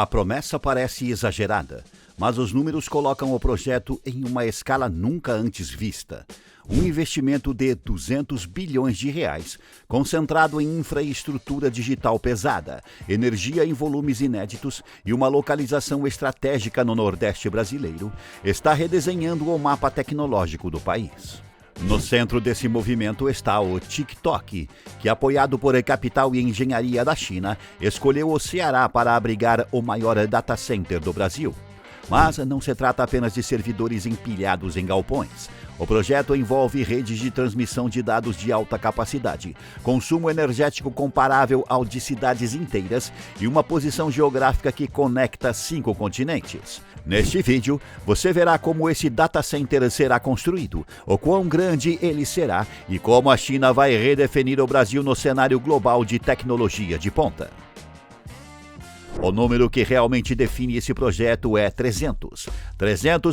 A promessa parece exagerada, mas os números colocam o projeto em uma escala nunca antes vista. Um investimento de 200 bilhões de reais, concentrado em infraestrutura digital pesada, energia em volumes inéditos e uma localização estratégica no Nordeste brasileiro, está redesenhando o mapa tecnológico do país. No centro desse movimento está o TikTok, que, apoiado por capital e engenharia da China, escolheu o Ceará para abrigar o maior data center do Brasil. Mas não se trata apenas de servidores empilhados em galpões. O projeto envolve redes de transmissão de dados de alta capacidade, consumo energético comparável ao de cidades inteiras e uma posição geográfica que conecta 5 continentes. Neste vídeo, você verá como esse data center será construído, o quão grande ele será e como a China vai redefinir o Brasil no cenário global de tecnologia de ponta. O número que realmente define esse projeto é 300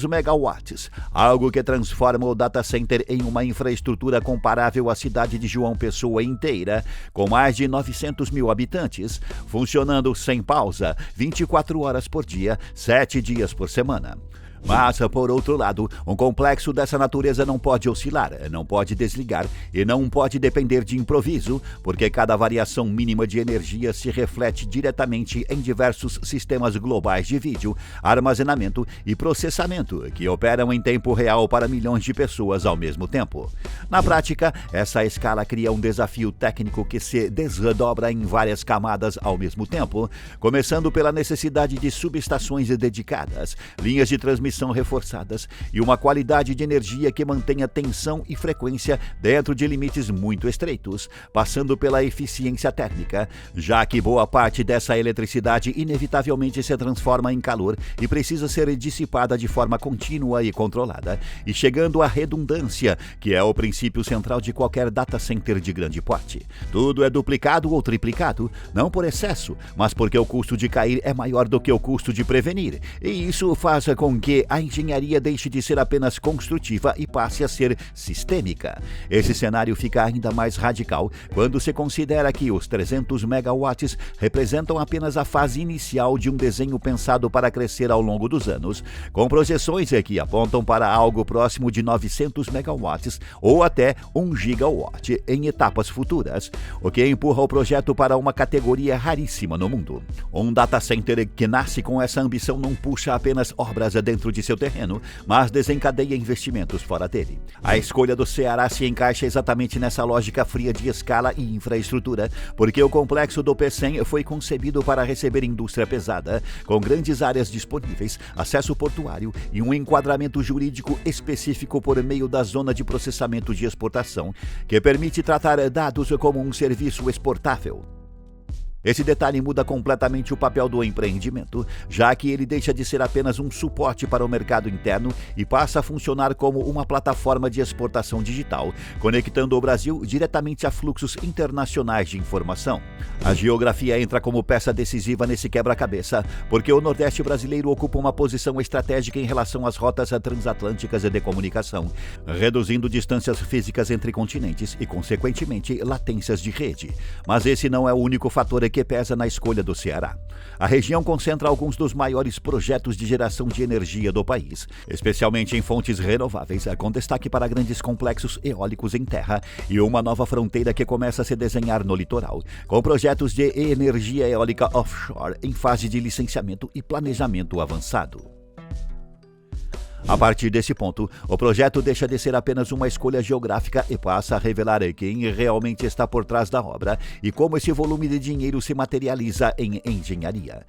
megawatts, algo que transforma o data center em uma infraestrutura comparável à cidade de João Pessoa inteira, com mais de 900 mil habitantes, funcionando sem pausa, 24 horas por dia, 7 dias por semana. Mas, por outro lado, um complexo dessa natureza não pode oscilar, não pode desligar e não pode depender de improviso, porque cada variação mínima de energia se reflete diretamente em diversos sistemas globais de vídeo, armazenamento e processamento que operam em tempo real para milhões de pessoas ao mesmo tempo. Na prática, essa escala cria um desafio técnico que se desdobra em várias camadas ao mesmo tempo, começando pela necessidade de subestações dedicadas, linhas de transmissão reforçadas e uma qualidade de energia que mantenha tensão e frequência dentro de limites muito estreitos, passando pela eficiência térmica, já que boa parte dessa eletricidade inevitavelmente se transforma em calor e precisa ser dissipada de forma contínua e controlada, e chegando à redundância, que é o princípio central de qualquer data center de grande porte. Tudo é duplicado ou triplicado, não por excesso, mas porque o custo de cair é maior do que o custo de prevenir, e isso faz com que a engenharia deixe de ser apenas construtiva e passe a ser sistêmica. Esse cenário fica ainda mais radical quando se considera que os 300 megawatts representam apenas a fase inicial de um desenho pensado para crescer ao longo dos anos, com projeções que apontam para algo próximo de 900 megawatts ou até 1 gigawatt em etapas futuras, o que empurra o projeto para uma categoria raríssima no mundo. Um data center que nasce com essa ambição não puxa apenas obras dentro de seu terreno, mas desencadeia investimentos fora dele. A escolha do Ceará se encaixa exatamente nessa lógica fria de escala e infraestrutura, porque o complexo do P100 foi concebido para receber indústria pesada, com grandes áreas disponíveis, acesso portuário e um enquadramento jurídico específico por meio da zona de processamento de exportação, que permite tratar dados como um serviço exportável. Esse detalhe muda completamente o papel do empreendimento, já que ele deixa de ser apenas um suporte para o mercado interno e passa a funcionar como uma plataforma de exportação digital, conectando o Brasil diretamente a fluxos internacionais de informação. A geografia entra como peça decisiva nesse quebra-cabeça, porque o Nordeste brasileiro ocupa uma posição estratégica em relação às rotas transatlânticas de comunicação, reduzindo distâncias físicas entre continentes e, consequentemente, latências de rede. Mas esse não é o único fator que pesa na escolha do Ceará. A região concentra alguns dos maiores projetos de geração de energia do país, especialmente em fontes renováveis, com destaque para grandes complexos eólicos em terra e uma nova fronteira que começa a se desenhar no litoral, com projetos de energia eólica offshore em fase de licenciamento e planejamento avançado. A partir desse ponto, o projeto deixa de ser apenas uma escolha geográfica e passa a revelar quem realmente está por trás da obra e como esse volume de dinheiro se materializa em engenharia.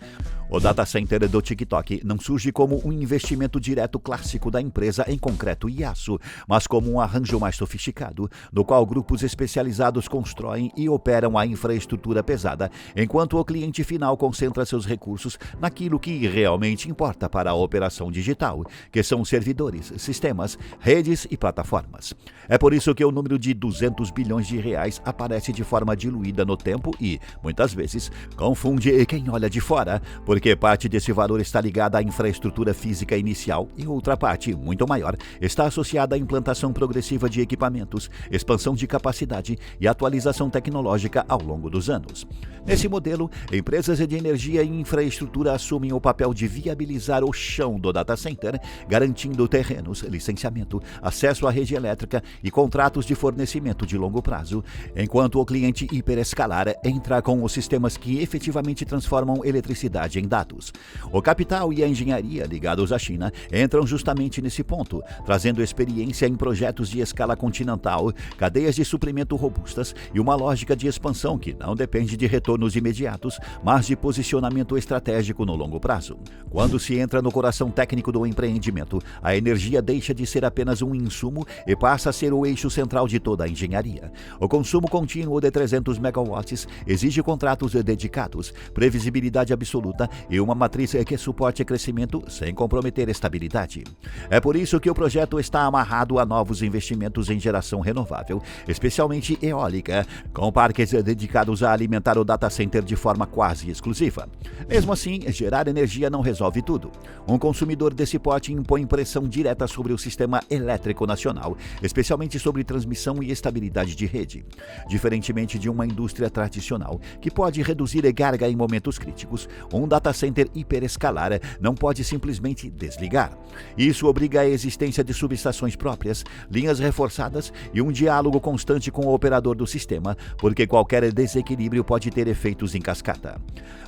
O data center do TikTok não surge como um investimento direto clássico da empresa em concreto e aço, mas como um arranjo mais sofisticado, no qual grupos especializados constroem e operam a infraestrutura pesada, enquanto o cliente final concentra seus recursos naquilo que realmente importa para a operação digital, que são servidores, sistemas, redes e plataformas. É por isso que o número de 200 bilhões de reais aparece de forma diluída no tempo e, muitas vezes, confunde quem olha de fora, porque porque parte desse valor está ligada à infraestrutura física inicial e outra parte, muito maior, está associada à implantação progressiva de equipamentos, expansão de capacidade e atualização tecnológica ao longo dos anos. Nesse modelo, empresas de energia e infraestrutura assumem o papel de viabilizar o chão do data center, garantindo terrenos, licenciamento, acesso à rede elétrica e contratos de fornecimento de longo prazo, enquanto o cliente hiperescalar entra com os sistemas que efetivamente transformam eletricidade em dados. O capital e a engenharia ligados à China entram justamente nesse ponto, trazendo experiência em projetos de escala continental, cadeias de suprimento robustas e uma lógica de expansão que não depende de retornos imediatos, mas de posicionamento estratégico no longo prazo. Quando se entra no coração técnico do empreendimento, a energia deixa de ser apenas um insumo e passa a ser o eixo central de toda a engenharia. O consumo contínuo de 300 megawatts exige contratos dedicados, previsibilidade absoluta e uma matriz que suporte crescimento sem comprometer estabilidade. É por isso que o projeto está amarrado a novos investimentos em geração renovável, especialmente eólica, com parques dedicados a alimentar o data center de forma quase exclusiva. Mesmo assim, gerar energia não resolve tudo. Um consumidor desse porte impõe pressão direta sobre o sistema elétrico nacional, especialmente sobre transmissão e estabilidade de rede. Diferentemente de uma indústria tradicional, que pode reduzir carga em momentos críticos, um data center hiperescalar não pode simplesmente desligar. Isso obriga a existência de subestações próprias, linhas reforçadas e um diálogo constante com o operador do sistema, porque qualquer desequilíbrio pode ter efeitos em cascata.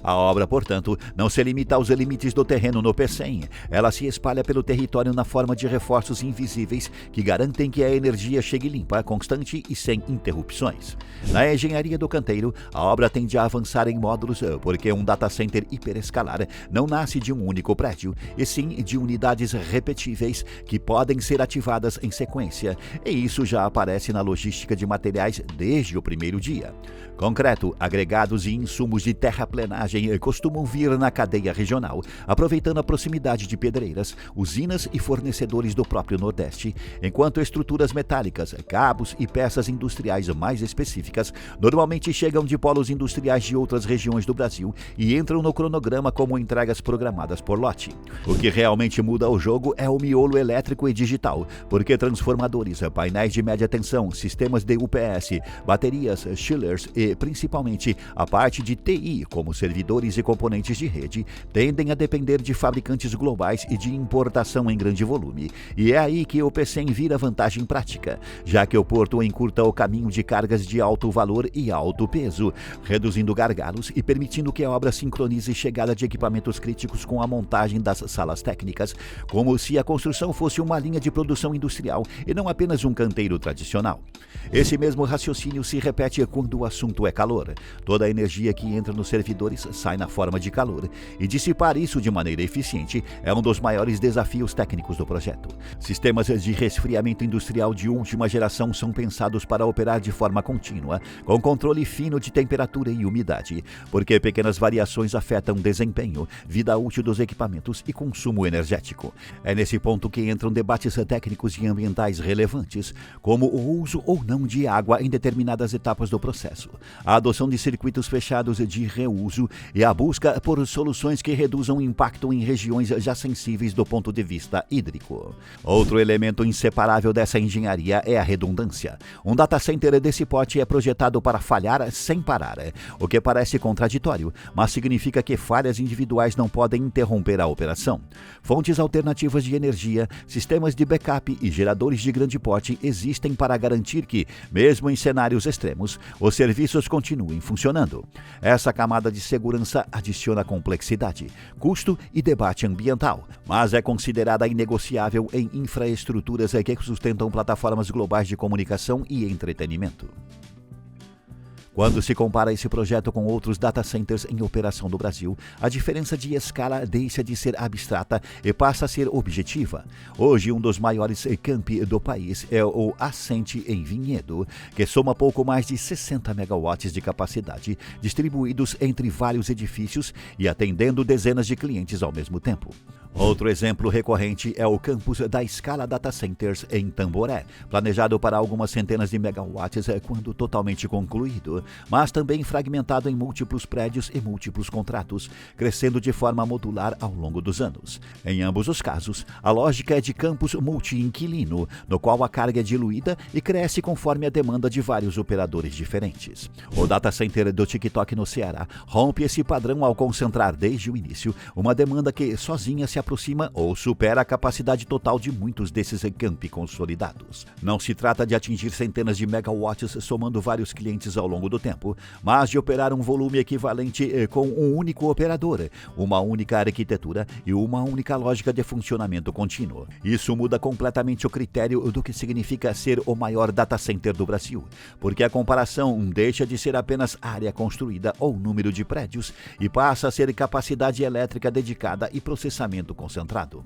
A obra, portanto, não se limita aos limites do terreno no PCM, ela se espalha pelo território na forma de reforços invisíveis que garantem que a energia chegue limpa, constante e sem interrupções. Na engenharia do canteiro, a obra tende a avançar em módulos porque um data center hiperescalar não nasce de um único prédio, e sim de unidades repetíveis que podem ser ativadas em sequência, e isso já aparece na logística de materiais desde o primeiro dia. Concreto, agregados e insumos de terraplenagem costumam vir na cadeia regional, aproveitando a proximidade de pedreiras, usinas e fornecedores do próprio Nordeste, enquanto estruturas metálicas, cabos e peças industriais mais específicas normalmente chegam de polos industriais de outras regiões do Brasil e entram no cronograma como entregas programadas por lote. O que realmente muda o jogo é o miolo elétrico e digital, porque transformadores, painéis de média tensão, sistemas de UPS, baterias, chillers e, principalmente, a parte de TI, como servidores e componentes de rede, tendem a depender de fabricantes globais e de importação em grande volume. E é aí que o PCM vira vantagem prática, já que o porto encurta o caminho de cargas de alto valor e alto peso, reduzindo gargalos e permitindo que a obra sincronize chegada de equipamentos críticos com a montagem das salas técnicas, como se a construção fosse uma linha de produção industrial e não apenas um canteiro tradicional. Esse mesmo raciocínio se repete quando o assunto é calor. Toda a energia que entra nos servidores sai na forma de calor, e dissipar isso de maneira eficiente é um dos maiores desafios técnicos do projeto. Sistemas de resfriamento industrial de última geração são pensados para operar de forma contínua, com controle fino de temperatura e umidade, porque pequenas variações afetam desempenho, vida útil dos equipamentos e consumo energético. É nesse ponto que entram debates técnicos e ambientais relevantes, como o uso ou não de água em determinadas etapas do processo, a adoção de circuitos fechados de reuso e a busca por soluções que reduzam o impacto em regiões já sensíveis do ponto de vista hídrico. Outro elemento inseparável dessa engenharia é a redundância. Um data center desse porte é projetado para falhar sem parar, o que parece contraditório, mas significa que falhas individuais não podem interromper a operação. Fontes alternativas de energia, sistemas de backup e geradores de grande porte existem para garantir que, mesmo em cenários extremos, os serviços continuem funcionando. Essa camada de segurança adiciona complexidade, custo e debate ambiental, mas é considerada inegociável em infraestruturas que sustentam plataformas globais de comunicação e entretenimento. Quando se compara esse projeto com outros data centers em operação do Brasil, a diferença de escala deixa de ser abstrata e passa a ser objetiva. Hoje, um dos maiores campi do país é o Ascente em Vinhedo, que soma pouco mais de 60 megawatts de capacidade, distribuídos entre vários edifícios e atendendo dezenas de clientes ao mesmo tempo. Outro exemplo recorrente é o campus da Scala Data Centers em Tamboré, planejado para algumas centenas de megawatts quando totalmente concluído, mas também fragmentado em múltiplos prédios e múltiplos contratos, crescendo de forma modular ao longo dos anos. Em ambos os casos, a lógica é de campus multi-inquilino, no qual a carga é diluída e cresce conforme a demanda de vários operadores diferentes. O data center do TikTok no Ceará rompe esse padrão ao concentrar desde o início uma demanda que sozinha se aproxima ou supera a capacidade total de muitos desses campi consolidados. Não se trata de atingir centenas de megawatts somando vários clientes ao longo do tempo, mas de operar um volume equivalente com um único operador, uma única arquitetura e uma única lógica de funcionamento contínuo. Isso muda completamente o critério do que significa ser o maior data center do Brasil, porque a comparação deixa de ser apenas área construída ou número de prédios e passa a ser capacidade elétrica dedicada e processamento concentrado.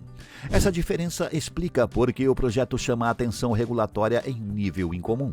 Essa diferença explica por que o projeto chama a atenção regulatória em um nível incomum.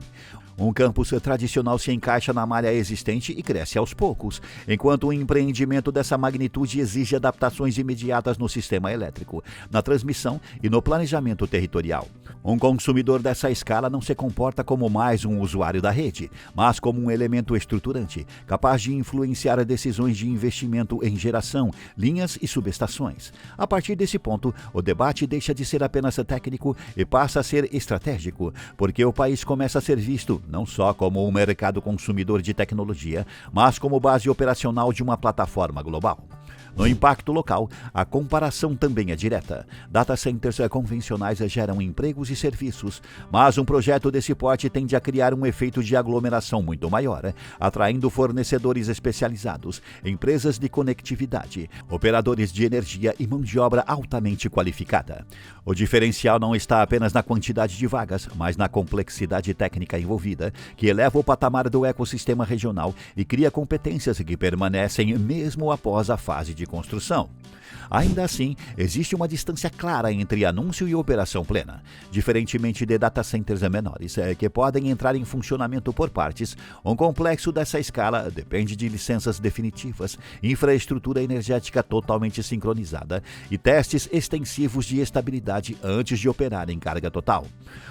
Um campus tradicional se encaixa na malha existente e cresce aos poucos, enquanto um empreendimento dessa magnitude exige adaptações imediatas no sistema elétrico, na transmissão e no planejamento territorial. Um consumidor dessa escala não se comporta como mais um usuário da rede, mas como um elemento estruturante, capaz de influenciar decisões de investimento em geração, linhas e subestações. A partir desse ponto, o debate deixa de ser apenas técnico e passa a ser estratégico, porque o país começa a ser visto não só como um mercado consumidor de tecnologia, mas como base operacional de uma plataforma global. No impacto local, a comparação também é direta. Data centers convencionais geram empregos e serviços, mas um projeto desse porte tende a criar um efeito de aglomeração muito maior, atraindo fornecedores especializados, empresas de conectividade, operadores de energia e mão de obra altamente qualificada. O diferencial não está apenas na quantidade de vagas, mas na complexidade técnica envolvida, que eleva o patamar do ecossistema regional e cria competências que permanecem mesmo após a fase de construção. Ainda assim, existe uma distância clara entre anúncio e operação plena. Diferentemente de data centers menores, que podem entrar em funcionamento por partes, um complexo dessa escala depende de licenças definitivas, infraestrutura energética totalmente sincronizada e testes extensivos de estabilidade antes de operar em carga total.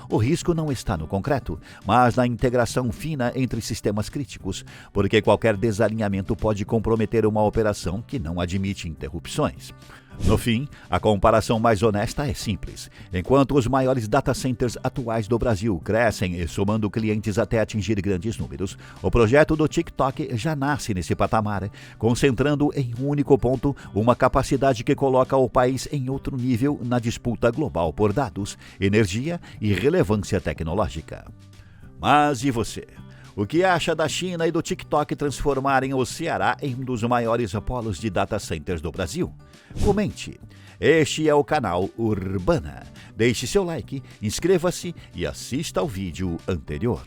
O risco não está no concreto, mas na integração fina entre sistemas críticos, porque qualquer desalinhamento pode comprometer uma operação que não admite interrupções. No fim, a comparação mais honesta é simples. Enquanto os maiores data centers atuais do Brasil crescem e somando clientes até atingir grandes números, o projeto do TikTok já nasce nesse patamar, concentrando em um único ponto uma capacidade que coloca o país em outro nível na disputa global por dados, energia e relevância tecnológica. Mas e você? O que acha da China e do TikTok transformarem o Ceará em um dos maiores polos de data centers do Brasil? Comente. Este é o canal Urbana. Deixe seu like, inscreva-se e assista ao vídeo anterior.